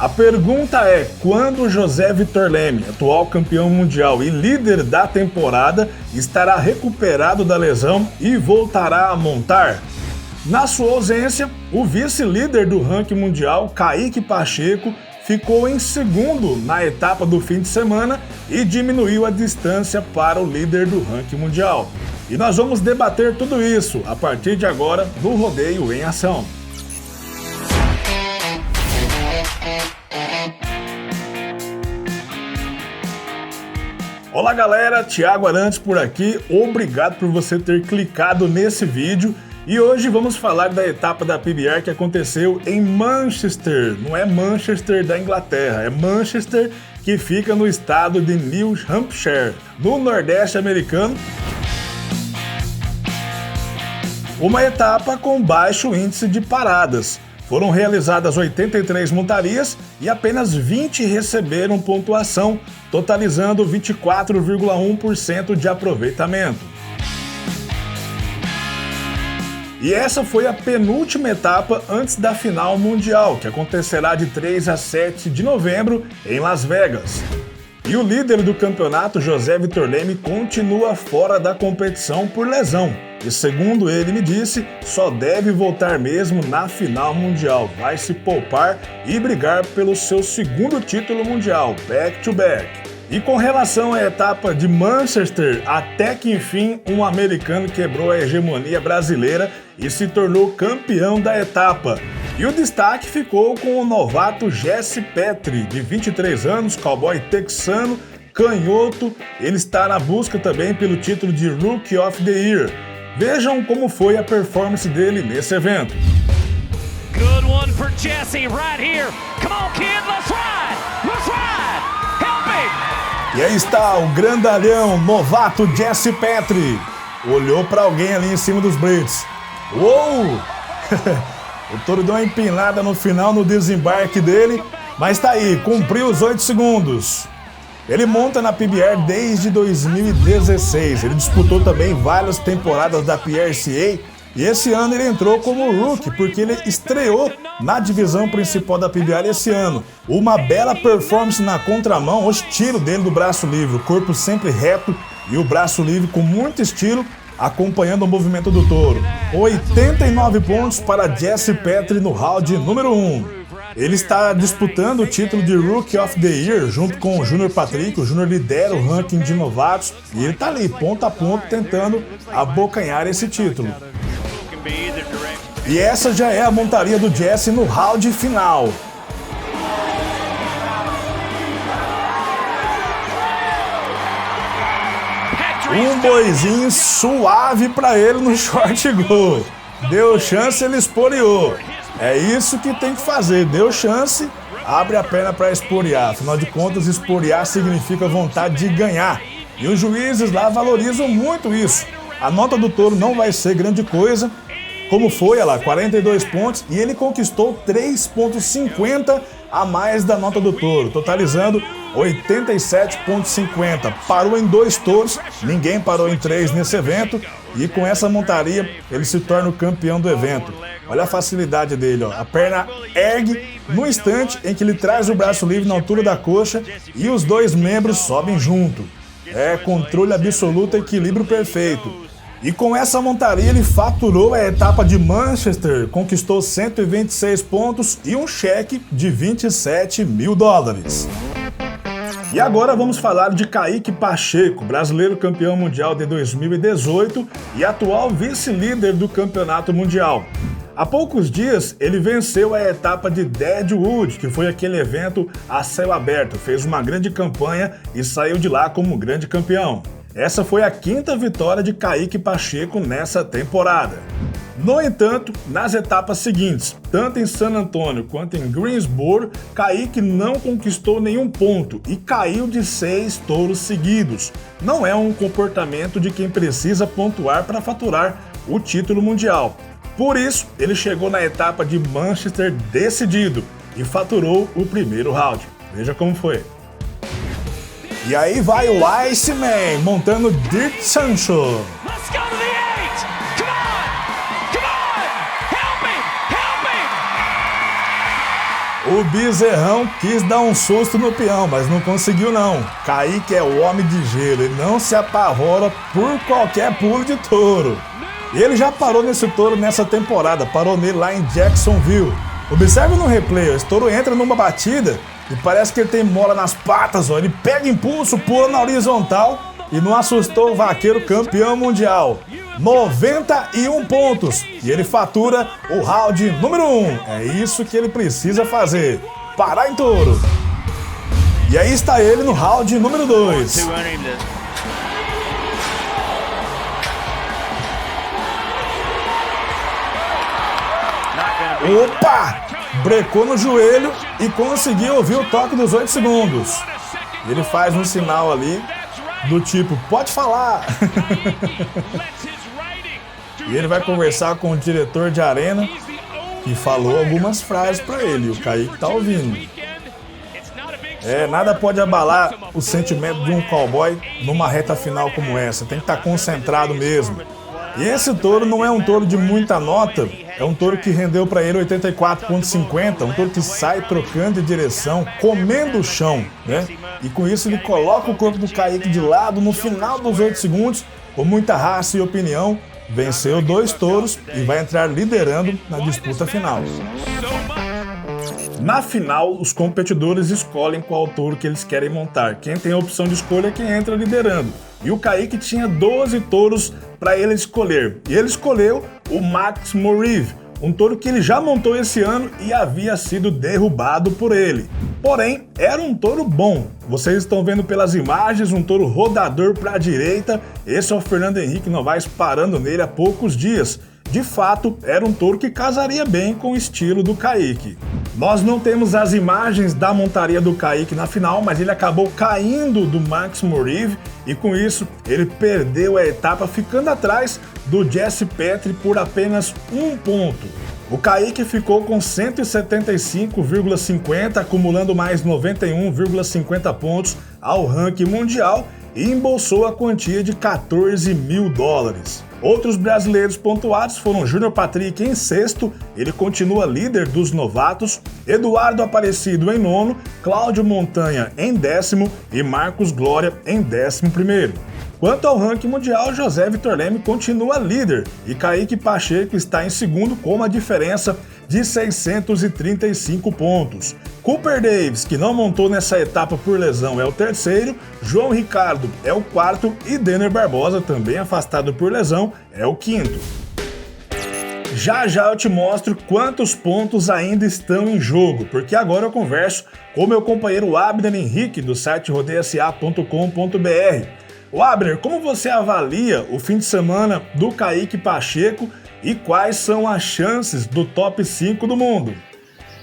A pergunta é, quando José Victor Leme, atual campeão mundial e líder da temporada, estará recuperado da lesão e voltará a montar? Na sua ausência, o vice-líder do ranking mundial, Kaique Pacheco, ficou em segundo na etapa do fim de semana e diminuiu a distância para o líder do ranking mundial. E nós vamos debater tudo isso a partir de agora no Rodeio em Ação. Olá galera, Thiago Arantes por aqui, obrigado por você ter clicado nesse vídeo e hoje vamos falar da etapa da PBR que aconteceu em Manchester, não é Manchester da Inglaterra, é Manchester que fica no estado de New Hampshire, no Nordeste americano. Uma etapa com baixo índice de paradas. Foram realizadas 83 montarias e apenas 20 receberam pontuação, totalizando 24,1% de aproveitamento. E essa foi a penúltima etapa antes da final mundial, que acontecerá de 3 a 7 de novembro em Las Vegas. E o líder do campeonato, José Victor Leme, continua fora da competição por lesão. E segundo ele me disse, só deve voltar mesmo na final mundial. Vai se poupar e brigar pelo seu segundo título mundial, back-to-back. E com relação à etapa de Manchester, até que enfim um americano quebrou a hegemonia brasileira e se tornou campeão da etapa. E o destaque ficou com o novato Jesse Petri, de 23 anos, cowboy texano, canhoto. Ele está na busca também pelo título de Rookie of the Year. Vejam como foi a performance dele nesse evento. Good one for Jesse right here. Come on, kid, let's ride. Let's ride. Help me. E aí está o grandalhão, novato Jesse Petri. Olhou para alguém ali em cima dos Brits. Uou! O touro deu uma empinada no final no desembarque dele, mas tá aí, cumpriu os 8 segundos. Ele monta na PBR desde 2016, ele disputou também várias temporadas da PRCA e esse ano ele entrou como rookie, porque ele estreou na divisão principal da PBR esse ano. Uma bela performance na contramão, o estilo dele do braço livre, o corpo sempre reto e o braço livre com muito estilo, acompanhando o movimento do touro. 89 pontos para Jesse Petri no round número 1. Ele está disputando o título de Rookie of the Year junto com o Júnior Patrick. O Júnior lidera o ranking de novatos e ele está ali, ponto a ponto, tentando abocanhar esse título. E essa já é a montaria do Jesse no round final. Um boizinho suave para ele no short goal. Deu chance, ele esporeou. É isso que tem que fazer. Deu chance, abre a perna para esporear. Afinal de contas, esporear significa vontade de ganhar. E os juízes lá valorizam muito isso. A nota do touro não vai ser grande coisa. Como foi, olha lá, 42 pontos. E ele conquistou 3,50 a mais da nota do touro, totalizando 87,50. Parou em 2 touros, ninguém parou em 3 nesse evento. E com essa montaria, ele se torna o campeão do evento. Olha a facilidade dele, ó. A perna ergue no instante em que ele traz o braço livre na altura da coxa e os 2 membros sobem junto. É controle absoluto, equilíbrio perfeito. E com essa montaria ele faturou a etapa de Manchester, conquistou 126 pontos e um cheque de $27 mil. E agora vamos falar de Kaique Pacheco, brasileiro campeão mundial de 2018 e atual vice-líder do campeonato mundial. Há poucos dias ele venceu a etapa de Deadwood, que foi aquele evento a céu aberto, fez uma grande campanha e saiu de lá como grande campeão. Essa foi a 5ª vitória de Kaique Pacheco nessa temporada. No entanto, nas etapas seguintes, tanto em San Antônio quanto em Greensboro, Kaique não conquistou nenhum ponto e caiu de 6 touros seguidos. Não é um comportamento de quem precisa pontuar para faturar o título mundial. Por isso, ele chegou na etapa de Manchester decidido e faturou o primeiro round. Veja como foi. E aí vai o Iceman montando Dirt Sancho. O Bezerrão quis dar um susto no peão, mas não conseguiu não. Kaique é o homem de gelo, ele não se apavora por qualquer pulo de touro. E ele já parou nesse touro nessa temporada, parou nele lá em Jacksonville. Observe no replay, esse touro entra numa batida e parece que ele tem mola nas patas, ó. Ele pega impulso, pula na horizontal e não assustou o vaqueiro campeão mundial. 91 pontos e ele fatura o round número 1. É isso que ele precisa fazer, parar em touro. E aí está ele no round número 2. Opa! Brecou no joelho e conseguiu ouvir o toque dos 8 segundos. Ele faz um sinal ali do tipo, pode falar. E ele vai conversar com o diretor de arena que falou algumas frases para ele. E o Kaique tá ouvindo. Nada pode abalar o sentimento de um cowboy numa reta final como essa. Tem que estar concentrado mesmo. E esse touro não é um touro de muita nota, é um touro que rendeu para ele 84,50, um touro que sai trocando de direção, comendo o chão, né? E com isso ele coloca o corpo do Kaique de lado no final dos 8 segundos, com muita raça e opinião, venceu 2 touros e vai entrar liderando na disputa final. Na final, os competidores escolhem qual touro que eles querem montar. Quem tem a opção de escolha é quem entra liderando. E o Kaique tinha 12 touros para ele escolher. E ele escolheu o Max Morive, um touro que ele já montou esse ano e havia sido derrubado por ele. Porém, era um touro bom. Vocês estão vendo pelas imagens, um touro rodador para a direita. Esse é o Fernando Henrique Novaes parando nele há poucos dias. De fato, era um touro que casaria bem com o estilo do Kaique. Nós não temos as imagens da montaria do Kaique na final, mas ele acabou caindo do Max Morive e com isso ele perdeu a etapa, ficando atrás do Jesse Petri por apenas 1 ponto. O Kaique ficou com 175,50, acumulando mais 91,50 pontos ao ranking mundial e embolsou a quantia de $14 mil. Outros brasileiros pontuados foram Júnior Patrick em 6º, ele continua líder dos novatos, Eduardo Aparecido em 9º, Cláudio Montanha em 10º e Marcos Glória em 11º. Quanto ao ranking mundial, José Vitor Leme continua líder e Kaique Pacheco está em 2º com uma diferença de 635 pontos. Cooper Davis, que não montou nessa etapa por lesão, é o 3º, João Ricardo é o 4º e Denner Barbosa, também afastado por lesão, é o 5º. Já eu te mostro quantos pontos ainda estão em jogo, porque agora eu converso com meu companheiro Abner Henrique, do site rodeiasa.com.br. Abner, como você avalia o fim de semana do Kaique Pacheco e quais são as chances do top 5 do mundo?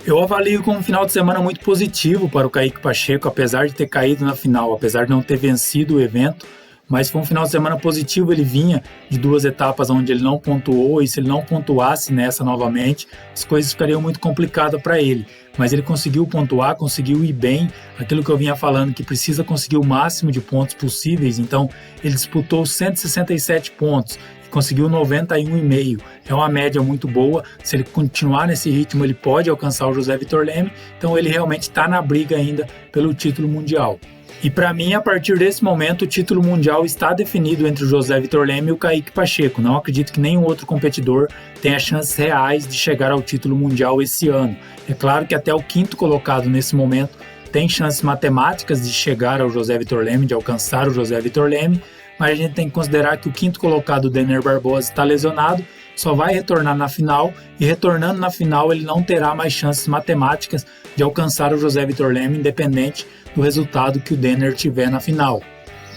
Eu avalio como um final de semana muito positivo para o Kaique Pacheco, apesar de ter caído na final, apesar de não ter vencido o evento, mas foi um final de semana positivo. Ele vinha de 2 etapas onde ele não pontuou, e se ele não pontuasse nessa novamente, as coisas ficariam muito complicadas para ele. Mas ele conseguiu pontuar, conseguiu ir bem, aquilo que eu vinha falando, que precisa conseguir o máximo de pontos possíveis. Então ele disputou 167 pontos, conseguiu 91,5, é uma média muito boa. Se ele continuar nesse ritmo, ele pode alcançar o José Vitor Leme, então ele realmente está na briga ainda pelo título mundial. E para mim, a partir desse momento, o título mundial está definido entre o José Vitor Leme e o Kaique Pacheco. Não acredito que nenhum outro competidor tenha chances reais de chegar ao título mundial esse ano. É claro que até o 5º colocado nesse momento tem chances matemáticas de chegar ao José Vitor Leme, de alcançar o José Vitor Leme, mas a gente tem que considerar que o 5º colocado, o Denner Barbosa, está lesionado, só vai retornar na final, e retornando na final ele não terá mais chances matemáticas de alcançar o José Vitor Leme, independente do resultado que o Denner tiver na final.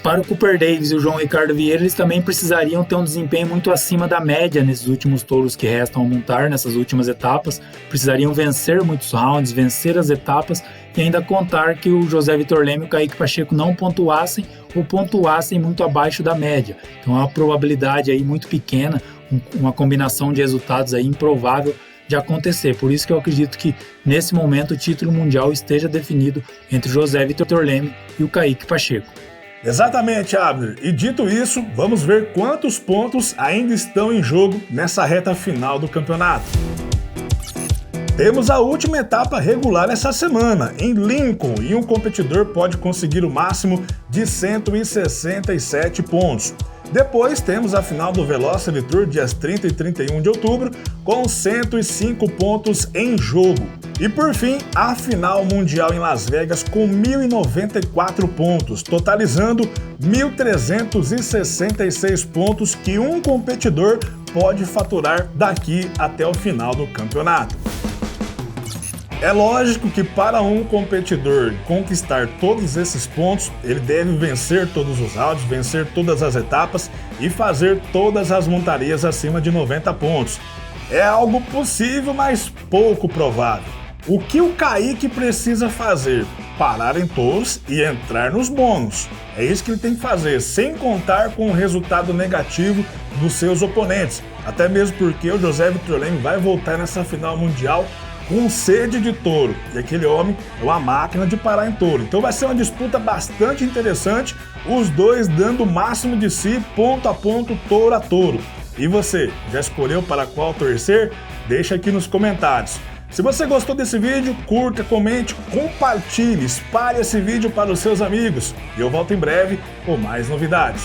Para o Cooper Davis e o João Ricardo Vieira, eles também precisariam ter um desempenho muito acima da média nesses últimos touros que restam a montar, nessas últimas etapas. Precisariam vencer muitos rounds, vencer as etapas e ainda contar que o José Vitor Leme e o Kaique Pacheco não pontuassem ou pontuassem muito abaixo da média. Então é uma probabilidade aí muito pequena, uma combinação de resultados aí improvável de acontecer. Por isso que eu acredito que nesse momento o título mundial esteja definido entre José Vitor Leme e o Kaique Pacheco. Exatamente, Abner. E dito isso, vamos ver quantos pontos ainda estão em jogo nessa reta final do campeonato. Temos a última etapa regular essa semana, em Lincoln, e um competidor pode conseguir o máximo de 167 pontos. Depois temos a final do Velocity Tour, dias 30 e 31 de outubro, com 105 pontos em jogo. E por fim, a final mundial em Las Vegas com 1.094 pontos, totalizando 1.366 pontos que um competidor pode faturar daqui até o final do campeonato. É lógico que para um competidor conquistar todos esses pontos, ele deve vencer todos os rounds, vencer todas as etapas e fazer todas as montarias acima de 90 pontos. É algo possível, mas pouco provável. O que o Kaique precisa fazer? Parar em touros e entrar nos bônus. É isso que ele tem que fazer, sem contar com o resultado negativo dos seus oponentes. Até mesmo porque o José Victor Leme vai voltar nessa final mundial com sede de touro, e aquele homem é uma máquina de parar em touro. Então vai ser uma disputa bastante interessante, os dois dando o máximo de si, ponto a ponto, touro a touro. E você, já escolheu para qual torcer? Deixa aqui nos comentários. Se você gostou desse vídeo, curta, comente, compartilhe, espalhe esse vídeo para os seus amigos. E eu volto em breve com mais novidades.